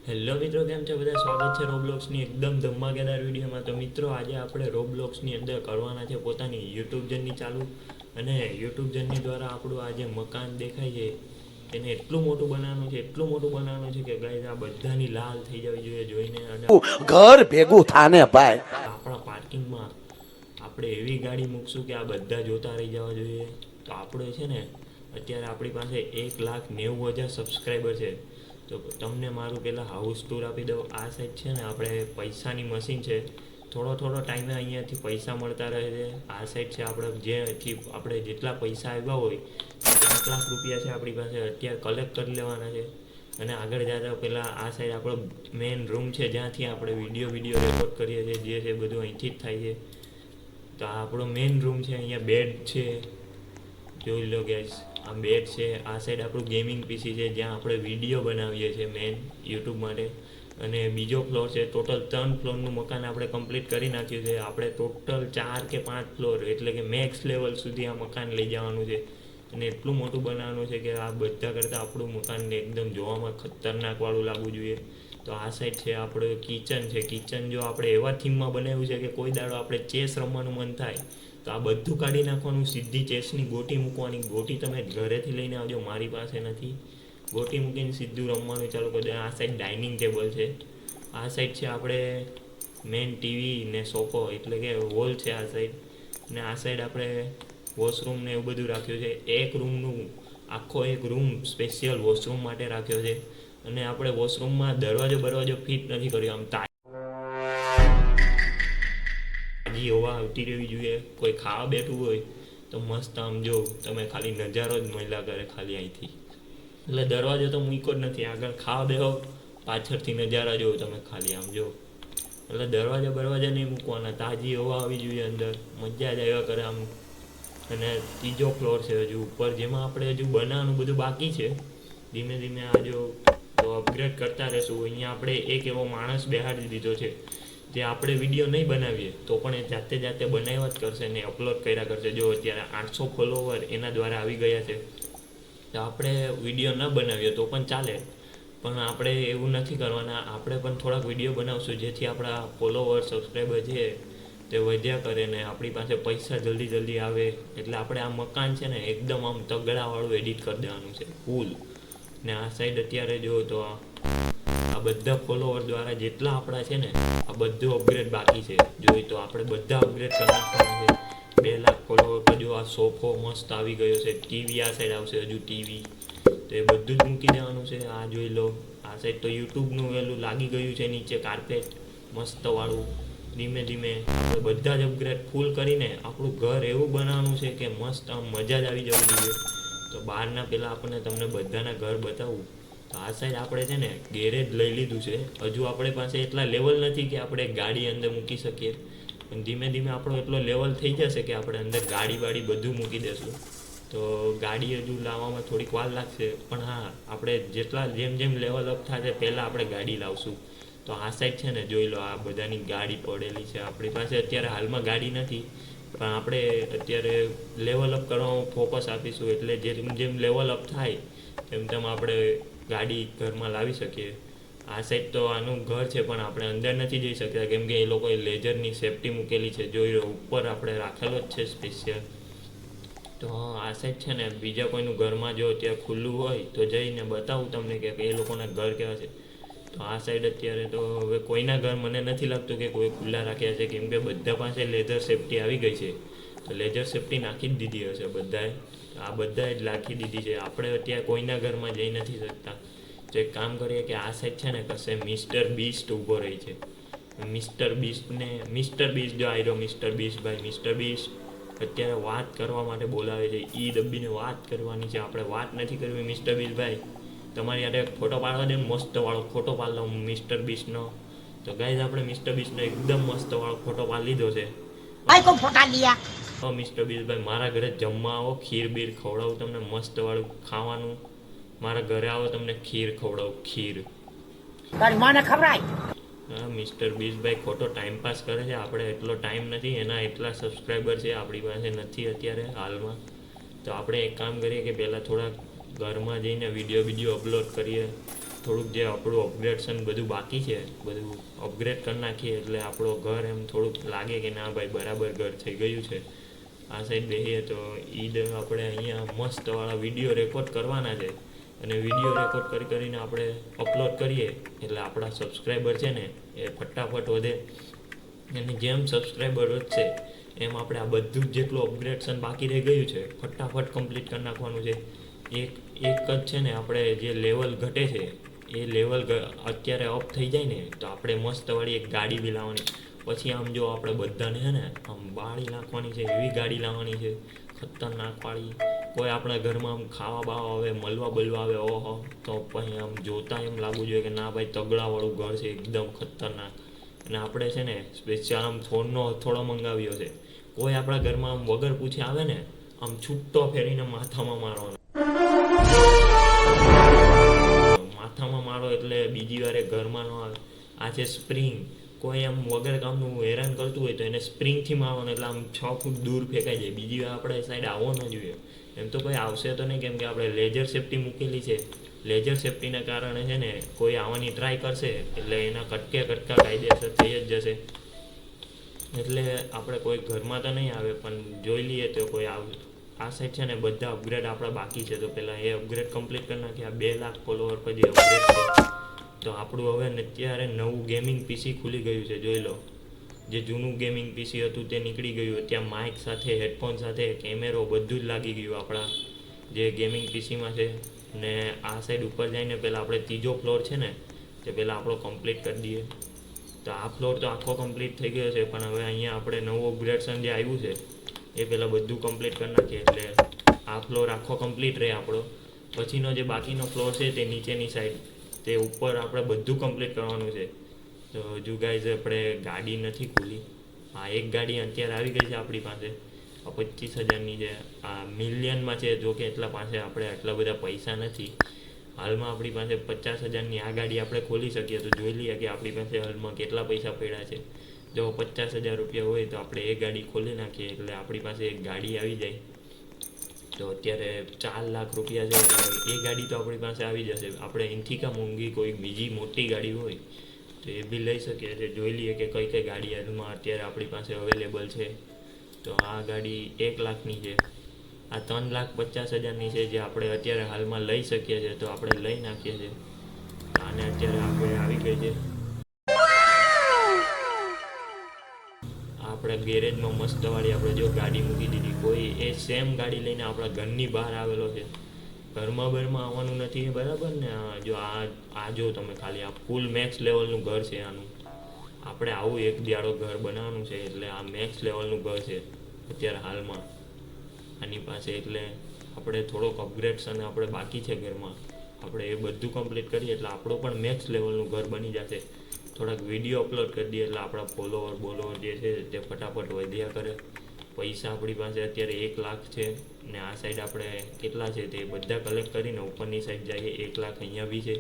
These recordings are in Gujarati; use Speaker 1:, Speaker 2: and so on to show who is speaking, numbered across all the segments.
Speaker 1: હેલો મિત્રો, કેમ છે બધા? સ્વાગત છે રોબ્લોક્સની એકદમ ધમાકેદાર વિડીયોમાં. તો મિત્રો, આજે આપણે રોબ્લોક્સની અંદર કરવાના છે પોતાની યુટ્યુબ જર્ની ચાલુ. અને યુટ્યુબ જર્ની દ્વારા આપણું આ જે મકાન દેખાય છે એને એટલું મોટું બનાવવાનું છે, એટલું મોટું બનાવવાનું છે કે ગાઈસ આ બધાની લાલ થઈ જવી જોઈએ જોઈને. અને
Speaker 2: ઘર ભેગું થાને ભાઈ.
Speaker 1: આપણા પાર્કિંગમાં આપણે એવી ગાડી મૂકશું કે આ બધા જોતા રહી જવા જોઈએ. તો આપણે છે ને અત્યારે આપણી પાસે 1,90,000 સબસ્ક્રાઈબર છે. તો તમને મારું પહેલાં હાઉસ ટૂર આપી દઉં. આ સાઈડ છે ને આપણે પૈસાની મશીન છે. થોડો થોડો ટાઈમે અહીંયાથી પૈસા મળતા રહે છે. આ સાઈડ છે આપણે જેથી આપણે જેટલા પૈસા આવ્યા હોય 5,00,000 રૂપિયા છે આપણી પાસે, અત્યારે કલેક્ટ કરી લેવાના છે. અને આગળ જતા પહેલાં આ સાઈડ આપણો મેઇન રૂમ છે જ્યાંથી આપણે વિડીયો રેકોર્ડ કરીએ છીએ, જે છે બધું અહીંથી જ થાય છે. તો આ આપણો મેઇન રૂમ છે. અહીંયા બેડ છે, જોઈ લો ગેસ. આ બેડ છે. આ સાઈડ આપણું ગેમિંગ પીસી છે જ્યાં આપણે વિડીયો બનાવીએ છીએ મેઇન યુટ્યુબ માટે. અને બીજો ફ્લોર છે. ટોટલ 3 ફ્લોરનું મકાન આપણે કમ્પ્લીટ કરી નાખ્યું છે. આપણે ટોટલ 4 કે 5 ફ્લોર એટલે કે મેક્સ લેવલ સુધી આ મકાન લઈ જવાનું છે. અને એટલું મોટું બનાવવાનું છે કે આ બધા કરતાં આપણું મકાન એકદમ જોવામાં ખતરનાક વાળું લાગવું જોઈએ. તો આ સાઈડ છે આપણું કિચન છે. કિચન જો આપણે એવા થીમમાં બનાવ્યું છે કે કોઈ દાડો આપણે ચેસ રમવાનું મન થાય તો આ બધું કાઢી નાખવાનું, સીધી ચેસની ગોટી મૂકવાની. ગોટી તમે ઘરેથી લઈને આવજો, મારી પાસે નથી. ગોટી મૂકીને સીધું રમવાનું ચાલુ કરી દે. આ સાઈડ ડાઇનિંગ ટેબલ છે. આ સાઈડ છે આપણે મેઇન ટીવી ને સોફો એટલે કે વોલ છે આ સાઈડ. ને આ સાઈડ આપણે વોશરૂમ ને એવું બધું રાખ્યું છે. એક રૂમનું આખો એક રૂમ સ્પેશિયલ વોશરૂમ માટે રાખ્યો છે. અને આપણે વોશરૂમમાં દરવાજો ફિટ નથી કર્યો. આમ તાજી હવા આવતી રહેવી જોઈએ. કોઈ ખાવા બેઠું હોય તો મસ્ત આમ જો તમે ખાલી નજારો જ મળ્યા કરે ખાલી અહીંથી. એટલે દરવાજો તો મૂક્યો જ નથી. આગળ ખાવા બેહો, પાછળથી નજારા જોવો તમે ખાલી આમ જો. એટલે દરવાજા નહીં મૂકવાના. તાજી હવા આવી જોઈએ અંદર, મજા જ આવ્યા કરે આમ. અને ત્રીજો ફ્લોર છે હજુ ઉપર, જેમાં આપણે હજુ બનાવવાનું બધું બાકી છે. ધીમે ધીમે આ જો તો અપગ્રેડ કરતા રહેશું. અહીંયા આપણે એક એવો માણસ બેહાડી દીધો છે જે આપણે વિડીયો નહીં બનાવીએ તો પણ એ જાતે બનાવ્યા જ કરશે ને અપલોડ કર્યા કરશે. જો અત્યારે 800 ફોલોવર એના દ્વારા આવી ગયા છે. તો આપણે વિડીયો ન બનાવીએ તો પણ ચાલે, પણ આપણે એવું નથી કરવાના. આપણે પણ થોડાક વિડીયો બનાવશું જેથી આપણા ફોલોવર સબસ્ક્રાઈબર છે તે વધ્યા કરે ને આપણી પાસે પૈસા જલ્દી આવે. એટલે આપણે આ મકાન છે ને એકદમ આમ તગડાવાળું એડિટ કરી દેવાનું છે ફૂલ. ને આ સાઈડ અત્યારે જો તો આ બધા ફોલોવર દ્વારા જેટલા આપણા છે ને આ બધું અપગ્રેડ બાકી છે. જોઈ તો આપણે બધા અપગ્રેડ કરી નાખવાના છે. 2,00,000 ફોલોવર પર જો આ સોફો મસ્ત આવી ગયો છે. ટીવી આ સાઈડ આવશે હજુ ટીવી, તો એ બધું જ મૂકી દેવાનું છે. આ જોઈ લો. આ સાઈડ તો યુટ્યુબનું વેલું લાગી ગયું છે નીચે કાર્પેટ મસ્ત વાળું. ધીમે ધીમે આપણે બધા જ અપગ્રેડ ફૂલ કરીને આપણું ઘર એવું બનાવવાનું છે કે મસ્ત આમ મજા જ આવી જવી જોઈએ. તો બહારના પહેલાં આપણને તમને બધાના ઘર બતાવું. તો આ સાઈડ આપણે છે ને ગેરેજ લઈ લીધું છે. હજુ આપણે પાસે એટલા લેવલ નથી કે આપણે ગાડી અંદર મૂકી શકીએ, પણ ધીમે ધીમે આપણો એટલો લેવલ થઈ જશે કે આપણે અંદર ગાડી બધું મૂકી દેશું. તો ગાડી હજુ લાવવામાં થોડીક વાર લાગશે, પણ હા આપણે જેમ લેવલ અપ થશે પહેલાં આપણે ગાડી લાવશું. તો આ સાઈડ છે ને જોઈ લો, આ બધાની ગાડી પડેલી છે. આપણી પાસે અત્યારે હાલમાં ગાડી નથી, પણ આપણે અત્યારે લેવલ અપ કરવામાં ફોકસ આપીશું. એટલે જેમ લેવલ અપ થાય તેમ આપણે ગાડી ઘરમાં લાવી શકીએ. આ સાઈડ તો આનું ઘર છે પણ આપણે અંદર નથી જઈ શકતા કેમ કે એ લોકોએ લેઝરની સેફટી મૂકેલી છે. જોઈ લો ઉપર આપણે રાખેલો જ છે સ્પેશિયલ. તો આ સાઈડ છે ને બીજા કોઈનું ઘરમાં જો ત્યાં ખુલ્લું હોય તો જઈને બતાવું તમને કે એ લોકોના ઘર કેવા છે. તો આ સાઈડ અત્યારે તો હવે કોઈના ઘર મને નથી લાગતું કે કોઈ ખુલ્લા રાખ્યા છે, કેમ કે બધા પાસે લેઝર સેફટી આવી ગઈ છે. તો લેઝર સેફટી નાખી જ દીધી હશે બધાએ. આ બધાએ જ નાખી દીધી છે. આપણે અત્યારે કોઈના ઘરમાં જઈ નથી શકતા. તો એક કામ કરીએ કે આ સાઈડ છે ને કશે મિસ્ટર બીસ્ટ ઊભો રહી છે. મિસ્ટર બીસ્ટ જો આવ્યો મિસ્ટર બીસ્ટ ભાઈ. મિસ્ટર બીસ્ટ અત્યારે વાત કરવા માટે બોલાવે છે. દબ્બીને વાત કરવાની છે. આપણે વાત નથી કરવી મિસ્ટર બીસ્ટ ભાઈ. તમારી યારે ફોટો પાડવા દે, મસ્ત વાળો ફોટો પાડ લો મિસ્ટર બીસ્ટનો. તો ગાઈઝ આપણે મિસ્ટર બીસ્ટનો એકદમ મસ્ત વાળો ફોટો પાડી લીધો છે. મિસ્ટર બીસ્ટ ભાઈ મારા ઘરે જમવા આવો, ખીર બીર ખવડાવું તમને મસ્ત વાળું ખાવાનું. મારા ઘરે આવો તમને ખીર ખવડાવું, ખીર. હા મિસ્ટર બીસ્ટ ભાઈ ખોટો ટાઈમ પાસ કરે છે. આપણે એટલો ટાઈમ નથી, એના એટલા સબસ્ક્રાઈબર છે આપણી પાસે નથી અત્યારે હાલમાં. તો આપણે એક કામ કરીએ કે પહેલાં થોડાક ઘરમાં જઈને વિડીયો અપલોડ કરીએ. થોડુંક જે આપણું અપગ્રેડેશન બધું બાકી છે બધું અપગ્રેડ કરી નાખીએ એટલે આપણો ઘર એમ થોડુંક લાગે કે ના ભાઈ બરાબર ઘર થઈ ગયું છે. આ સાઈડ બેસીએ તો ઈદ આપણે અહીંયા મસ્તવાળા વિડીયો રેકોર્ડ કરવાના છે અને વિડીયો રેકોર્ડ કરીને આપણે અપલોડ કરીએ એટલે આપણા સબસ્ક્રાઈબર છે ને એ ફટાફટ વધે અને જેમ સબસ્ક્રાઈબર વધશે એમ આપણે આ બધું જ જેટલું અપગ્રેડેશન બાકી રહી ગયું છે ફટાફટ કમ્પ્લીટ કરી નાખવાનું છે. એક જ છે ને આપણે જે લેવલ ઘટે છે એ લેવલ અત્યારે અપ થઈ જાય ને તો આપણે મસ્તવાળી એક ગાડી બી લાવવાની. પછી આમ જો આપણે બધાને છે ને આમ બાળી નાખવાની છે એવી ગાડી લાવવાની છે ખતરનાક વાળી. કોઈ આપણા ઘરમાં આમ ખાવા બાવા આવે મળવા બલવા આવે ઓહો તો પછી આમ જોતા એમ લાગવું જોઈએ કે ના ભાઈ તગડાવાળું ઘર છે એકદમ ખતરનાક. અને આપણે છે ને સ્પેશિયલ આમ ફોનનો હથોડો મંગાવ્યો છે. કોઈ આપણા ઘરમાં આમ વગર પૂછે આવે ને આમ છૂટો ફેરીને માથામાં મારવાનો. માથામાં મારો એટલે બીજી વારે ઘરમાં ન આવે. આ છે સ્પ્રિંગ. કોઈ આમ વગર કામનું હેરાન કરતું હોય તો એને સ્પ્રિંગથી મારવાનું એટલે આમ 6 ફૂટ દૂર ફેંકાઈ જાય. બીજી વાર આપણે સાઈડ આવવો ન જોઈએ. એમ તો કોઈ આવશે તો નહીં કેમ કે આપણે લેઝર સેફટી મૂકેલી છે. લેઝર સેફટીના કારણે છે ને કોઈ આવવાની ટ્રાય કરશે એટલે એના કટકા કાયદેસર થઈ જ જશે. એટલે આપણે કોઈ ઘરમાં તો નહીં આવે પણ જોઈ લઈએ તો કોઈ આવે. આ સાઈડ છે ને બધા અપગ્રેડ આપણા બાકી છે તો પહેલાં એ અપગ્રેડ કમ્પ્લીટ કરી નાખીએ. 2 લાખ ફોલોવર પર જે અપગ્રેડ છે તો આપણું હવે અત્યારે નવું ગેમિંગ પીસી ખુલી ગયું છે જોઈ લો. જે જૂનું ગેમિંગ પીસી હતું તે નીકળી ગયું. ત્યાં માઇક સાથે હેડફોન સાથે કેમેરો બધું જ લાગી ગયું આપણા જે ગેમિંગ પીસીમાં છે. ને આ સાઈડ ઉપર જઈને પહેલાં આપણે ત્રીજો ફ્લોર છે ને તે પહેલાં આપણો કમ્પ્લીટ કરી દઈએ. તો આ ફ્લોર તો આખો કમ્પ્લીટ થઈ ગયો છે પણ હવે અહીંયા આપણે નવું અપગ્રેડેશન જે આવ્યું છે એ પહેલાં બધું કમ્પ્લીટ કરી નાખીએ એટલે આ ફ્લોર આખો કમ્પ્લીટ રહે આપણો. પછીનો જે બાકીનો ફ્લોર છે તે નીચેની સાઈડ તે ઉપર આપણે બધું કમ્પ્લીટ કરવાનું છે. તો હજુ ગાઈઝ આપણે ગાડી નથી ખુલી. આ એક ગાડી અત્યારે આવી ગઈ છે આપણી પાસે 25,000ની છે. આ મિલિયનમાં છે જો કે એટલા પાસે આપણે આટલા બધા પૈસા નથી. હાલમાં આપણી પાસે 50,000ની આ ગાડી આપણે ખોલી શકીએ તો જોઈ લઈએ કે આપણી પાસે હાલમાં કેટલા પૈસા પડ્યા છે. જો 50,000 રૂપિયા હોય તો આપણે એ ગાડી ખોલી નાખીએ એટલે આપણી પાસે એક ગાડી આવી જાય. તો અત્યારે 4 લાખ રૂપિયા છે એટલે એ ગાડી તો આપણી પાસે આવી જશે. આપણે એનાથી કાં મોંઘી કોઈ બીજી મોટી ગાડી હોય તો એ બી લઈ શકીએ છીએ. જોઈ લઈએ કે કઈ ગાડી હાલમાં અત્યારે આપણી પાસે અવેલેબલ છે. તો આ ગાડી 1 લાખની છે. આ 3,50,000ની છે જે આપણે અત્યારે હાલમાં લઈ શકીએ છીએ તો આપણે લઈ નાખીએ છીએ. આને અત્યારે આપણે આવી ગઈ છે. આપણે ગેરેજમાં મસ્તવાળી આપણે જો ગાડી મૂકી દીધી. કોઈ એ સેમ ગાડી લઈને આપણા ઘરની બહાર આવેલો છે. ઘરમાં આવવાનું નથી બરાબર ને. જો આ જો તમે ખાલી આ ફૂલ મેક્સ લેવલનું ઘર છે આનું. આપણે આવું એક દિયાળો ઘર બનાવવાનું છે એટલે આ મેક્સ લેવલનું ઘર છે અત્યારે હાલમાં આની પાસે. એટલે આપણે થોડોક અપગ્રેડેશન આપણે બાકી છે ઘરમાં. આપણે એ બધું કમ્પ્લીટ કરીએ એટલે આપણું પણ મેક્સ લેવલનું ઘર બની જશે. થોડાક વિડીયો અપલોડ કરી દઈએ એટલે આપણા ફોલોવર જે છે તે ફટાફટ વધ્યા કરે. પૈસા આપણી પાસે અત્યારે 1 લાખ છે ને આ સાઈડ આપણે કેટલા છે તે બધા કલેક્ટ કરીને ઉપરની સાઈડ જઈએ. 1 લાખ અહીંયા બી છે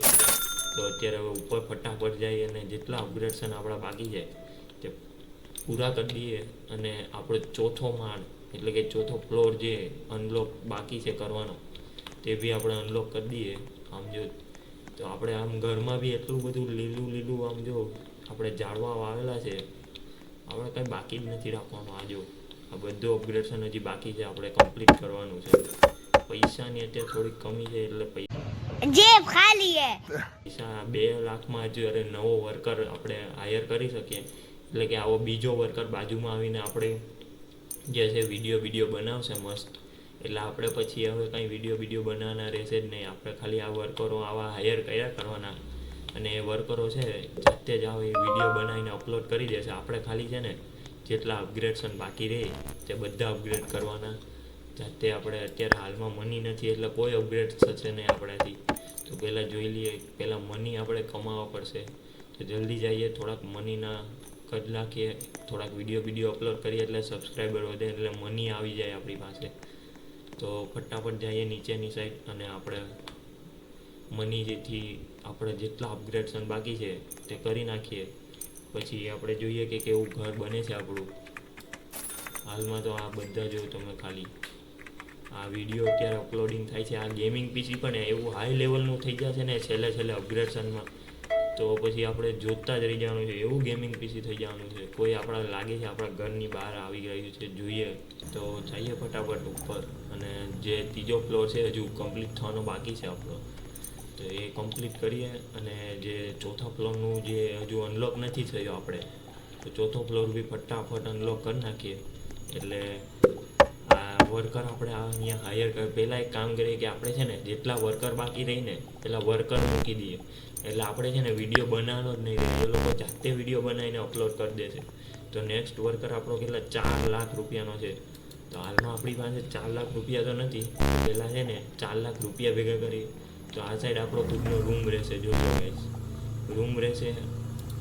Speaker 1: તો અત્યારે હવે ઉપર ફટાફટ જઈએ અને જેટલા અપગ્રેડેશન આપણા બાકી છે તે પૂરા કરી દઈએ. અને આપણો ચોથો માળ એટલે કે ચોથો ફ્લોર જે અનલોક બાકી છે કરવાનો તે બી આપણે અનલોક કરી દઈએ. આમ જો તો આપણે આમ ઘરમાં બી એટલું બધું લીલું આમ જો આપણે ઝાડવા વાવેલા છે. આપણે કંઈ બાકી જ નથી રાખવાનું. આ જો આ બધું અપગ્રેડેશન હજી બાકી છે આપણે કમ્પ્લીટ કરવાનું છે. પૈસાની અત્યારે થોડીક કમી છે એટલે
Speaker 3: જેબ ખાલી હે.
Speaker 1: પૈસા 2 લાખમાં જ્યારે નવો વર્કર આપણે હાયર કરી શકીએ એટલે કે આવો બીજો વર્કર બાજુમાં આવીને આપણે જે છે વિડીયો બનાવશે મસ્ત. એટલે આપણે પછી હવે કંઈ વિડીયો બનાવવાના રહેશે જ નહીં. આપણે ખાલી આ વર્કરો આવા હાયર કર્યા કરવાના અને એ વર્કરો છે જાતે જ આવે વિડીયો બનાવીને અપલોડ કરી દેશે. આપણે ખાલી છે ને જેટલા અપગ્રેડેશન બાકી રહે તે બધા અપગ્રેડ કરવાના જાતે. આપણે અત્યારે હાલમાં મની નથી એટલે કોઈ અપગ્રેડ થશે નહીં આપણાથી. તો પહેલાં જોઈ લઈએ પહેલાં મની આપણે કમાવવા પડશે. તો જલ્દી જઈએ થોડાક મનીના કદ નાખીએ. થોડાક વિડીયો અપલોડ કરીએ એટલે સબસ્ક્રાઈબર વધે એટલે મની આવી જાય આપણી પાસે. તો ફટાફટ જઈએ નીચેની સાઈડ અને આપણે મની જેથી આપણે જેટલા અપગ્રેડેશન બાકી છે તે કરી નાખીએ. પછી આપણે જોઈએ કે કેવું ઘર બને છે આપણું. હાલમાં તો આ બધા જો તમે ખાલી આ વિડીયો અત્યારે અપલોડિંગ થાય છે. આ ગેમિંગ પીસી પણ એવું હાઈ લેવલનું થઈ જશે ને છેલ્લે અપગ્રેડેશનમાં, તો પછી આપણે જોતા જ રહી જવાનું છે. એવું ગેમિંગ પીસી થઈ જવાનું છે. કોઈ આપણા લાગે છે આપણા ઘરની બહાર આવી રહ્યું છે જોઈએ, તો જઈએ ફટાફટ ઉપર. અને જે ત્રીજો ફ્લોર છે હજુ કમ્પ્લીટ થવાનો બાકી છે આપણો, તો એ કમ્પ્લીટ કરીએ. અને જે ચોથા ફ્લોરનું જે હજુ અનલોક નથી થયો આપણે, તો ચોથો ફ્લોર બી ફટાફટ અનલોક કરી નાખીએ. એટલે આ વર્કર આપણે અહીંયા હાયર પહેલાં એક કામ કરીએ કે આપણે છે ને જેટલા વર્કર બાકી રહીને પેલા વર્કર મૂકી દઈએ. એટલે આપણે છે ને વિડીયો બનાવવાનો જ નહીં રહે, એ લોકો જાતે વિડીયો બનાવીને અપલોડ કરી દેશે. તો નેક્સ્ટ વર્કર આપણો કેટલા 4 લાખ રૂપિયાનો છે. તો હાલમાં આપણી પાસે 4 લાખ રૂપિયા તો નથી, પહેલાં છે ને 4 લાખ રૂપિયા ભેગા કરીએ. તો આ સાઈડ આપણો ખુદનો રૂમ રહેશે. જોજો ગાઈસ, રૂમ રહેશે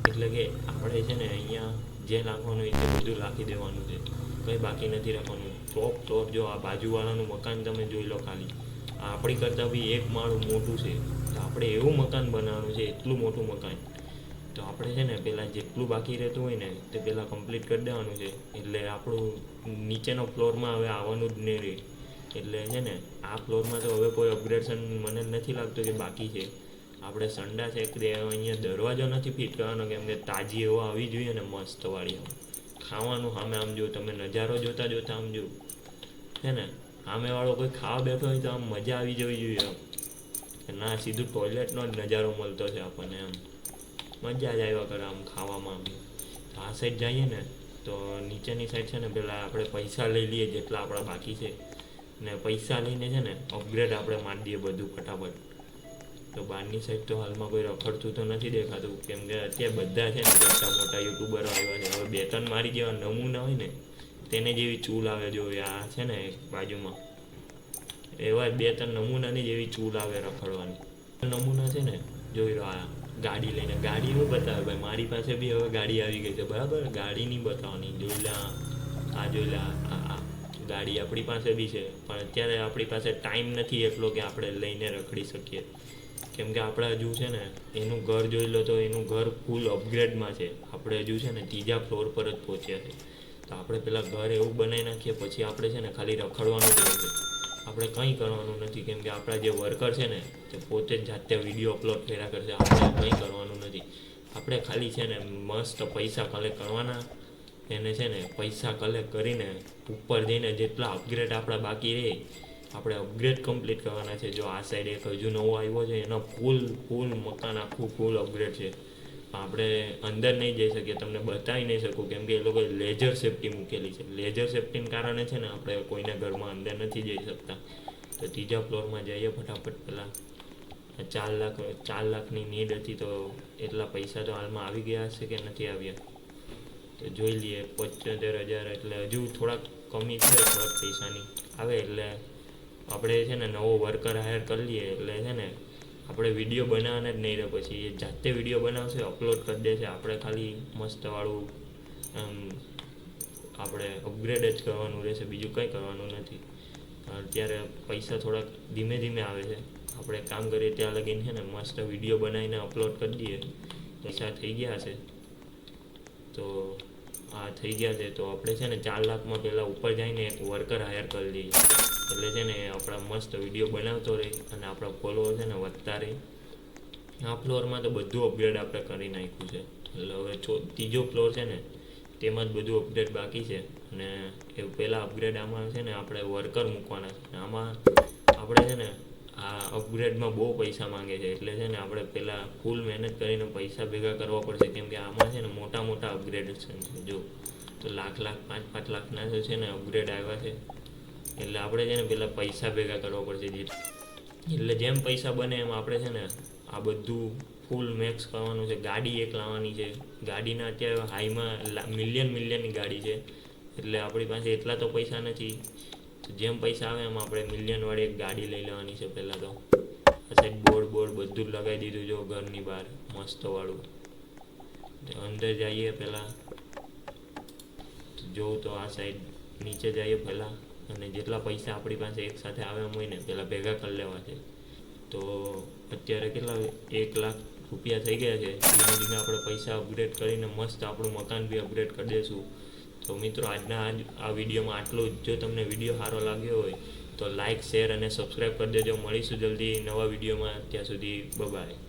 Speaker 1: એટલે કે આપણે છે ને અહીંયા જે નાખવાનું હોય તે બધું નાખી દેવાનું છે, કંઈ બાકી નથી રાખવાનું. ટોપ ફ્લોર જો આ બાજુવાળાનું મકાન તમે જોઈ લો ખાલી, આ આપણી કરતાં બી એક માળું મોટું છે. તો આપણે એવું મકાન બનાવવાનું છે, એટલું મોટું મકાન. તો આપણે છે ને પહેલાં જેટલું બાકી રહેતું હોય ને તે પહેલાં કમ્પ્લીટ કરી દેવાનું છે. એટલે આપણું નીચેનો ફ્લોરમાં હવે આવવાનું જ નહીં રહે. એટલે છે ને આ ફ્લોરમાં તો હવે કોઈ અપગ્રેડેશન મને નથી લાગતું કે બાકી છે. આપણે સંડા છે કે અહીંયા દરવાજો નથી ફિટ કરવાનો, કેમ કે તાજી એવો આવી જોઈએ ને મસ્ત વાળી. ખાવાનું સામે આમ જો, તમે નજારો જોતા આમ જો છે ને, સામેવાળો કોઈ ખાવા બેઠો હોય તો આમ મજા આવી જવી જોઈએ આમ, કે ના સીધું ટોયલેટનો જ નજારો મળતો છે આપણને. એમ મજા જ આવ્યા કરે આમ ખાવામાં. આ સાઈડ જઈએ ને તો નીચેની સાઈડ છે ને પહેલાં આપણે પૈસા લઈ લઈએ જેટલા આપણા બાકી છે, ને પૈસા લઈને છે ને અપગ્રેડ આપણે મારી દઈએ બધું ફટાફટ. તો બહારની સાઈડ તો હાલમાં કોઈ રખડતું તો નથી દેખાતું, કેમ કે અત્યારે બધા છે ને મોટા યુટ્યુબરો આવ્યા છે. હવે 2-3 મારી જેવા નમૂના હોય ને તેને જેવી ચૂલ આવે, જો આ છે ને એક બાજુમાં એવા 2-3 નમૂનાની જેવી ચૂલ આવે રખડવાની. નમૂના છે ને જોઈ રહ્યો આ ગાડી લઈને, ગાડી એવું બતાવે ભાઈ, મારી પાસે બી હવે ગાડી આવી ગઈ છે બરાબર. ગાડી નહીં બતાવવાની, જોઈ લે આ જોઈ લે આ ગાડી આપણી પાસે બી છે, પણ અત્યારે આપણી પાસે ટાઈમ નથી એટલો કે આપણે લઈને રખડી શકીએ. કેમ કે આપણે હજુ છે ને એનું ઘર જોઈ લો તો એનું ઘર ફૂલ અપગ્રેડમાં છે. આપણે હજુ છે ને 3જા ફ્લોર પર જ પહોંચ્યા છે. તો આપણે પહેલાં ઘર એવું બનાવી નાખીએ, પછી આપણે છે ને ખાલી રખડવાનું જ રહેશે. આપણે કંઈ કરવાનું નથી, કેમ કે આપણા જે વર્કર છે ને તે પોતે જ જાતે વિડીયો અપલોડ કર્યા કરશે. આપણે કંઈ કરવાનું નથી. આપણે ખાલી છે ને મસ્ત પૈસા કલેક્ટ કરવાના. એને છે ને પૈસા કલેક્ટ કરીને ઉપર જઈને જેટલા અપગ્રેડ આપણા બાકી રહે આપણે અપગ્રેડ કમ્પ્લીટ કરવાના છે. જો આ સાઈડ એક હજુ નવો આવ્યો છે, એનો ફૂલ મકાન આખું ફૂલ અપગ્રેડ છે. આપણે અંદર નહીં જઈ શકીએ, તમને બતાવી નહીં શકું, કેમ કે એ લોકોએ લેઝર સેફટી મૂકેલી છે. લેઝર સેફટીને કારણે છે ને આપણે કોઈના ઘરમાં અંદર નથી જઈ શકતા. તો 3જા ફ્લોરમાં જઈએ ફટાફટ. પહેલાં 4 લાખની નીડ હતી, તો એટલા પૈસા તો હાલમાં આવી ગયા હશે કે નથી આવ્યા તો જોઈ લઈએ. 75,000 એટલે હજુ થોડાક કમી છે, થોડાક પૈસાની આવે એટલે આપણે છે ને નવો વર્કર હાયર કરી લઈએ. એટલે છે ને આપણે વિડીયો બનાવવાના જ નહીં રહે, પછી એ જાતે વિડીયો બનાવશે, અપલોડ કરી દેશે. આપણે ખાલી મસ્તવાળું આપણે અપગ્રેડ જ કરવાનું રહેશે, બીજું કંઈ કરવાનું નથી. અત્યારે પૈસા થોડાક ધીમે ધીમે આવે છે. આપણે કામ કરીએ ત્યાં લગીને છે ને મસ્ત વિડીયો બનાવીને અપલોડ કરી દઈએ. પૈસા થઈ ગયા છે, તો આ થઈ ગયા છે. તો આપણે છે ને 4 લાખમાં પહેલાં ઉપર જઈને એક વર્કર હાયર કરી લઈએ. એટલે છે ને આપણા મસ્ત વિડીયો બનાવતો રહે અને આપણા ફોલોવર છે ને વધતા રહે. આ ફ્લોરમાં તો બધું અપગ્રેડ આપણે કરી નાખ્યું છે. એટલે હવે 3જો ફ્લોર છે ને તેમાં જ બધું અપગ્રેડ બાકી છે. અને એ પહેલાં અપગ્રેડ આમાં છે ને આપણે વર્કર મૂકવાના છે. આમાં આપણે છે ને આ અપગ્રેડમાં બહુ પૈસા માંગે છે. એટલે છે ને આપણે પહેલાં ફૂલ મહેનત કરીને પૈસા ભેગા કરવા પડશે, કેમ કે આમાં છે ને મોટા અપગ્રેડેશન છે. જો તો લાખ 5-5 લાખના છે ને અપગ્રેડ આવ્યા છે. એટલે આપણે છે ને પહેલાં પૈસા ભેગા કરવા પડશે. એટલે જેમ પૈસા બને એમ આપણે છે ને આ બધું ફૂલ મેક્સ કરવાનું છે. ગાડી એક લાવવાની છે. ગાડીના અત્યારે હાઈમાં મિલિયનની ગાડી છે. એટલે આપણી પાસે એટલા તો પૈસા નથી. તો જેમ પૈસા આવે એમ આપણે મિલિયનવાળી એક ગાડી લઈ લેવાની છે. પહેલાં તો આ સાઈડ બોર્ડ બધું જ લગાવી દીધું જો ઘરની બહાર મસ્તવાળું. અંદર જઈએ પહેલાં જોઉં તો આ સાઈડ નીચે જઈએ પહેલાં, અને જેટલા પૈસા આપણી પાસે એક સાથે આવે એમ હોય ને પહેલાં ભેગા કરી લેવા છે. તો અત્યારે કેટલા 1 લાખ રૂપિયા થઈ ગયા છે. ધીમે ધીમે આપણે પૈસા અપગ્રેડ કરીને મસ્ત આપણું મકાન બી અપગ્રેડ કરી દઈશું. તો મિત્રો આજના આ વિડીયોમાં આટલું જ. જો તમને વિડીયો સારો લાગ્યો હોય તો લાઇક શેર અને સબસ્ક્રાઈબ કરી દેજો. મળીશું જલ્દી નવા વિડીયોમાં. ત્યાં સુધી બાય.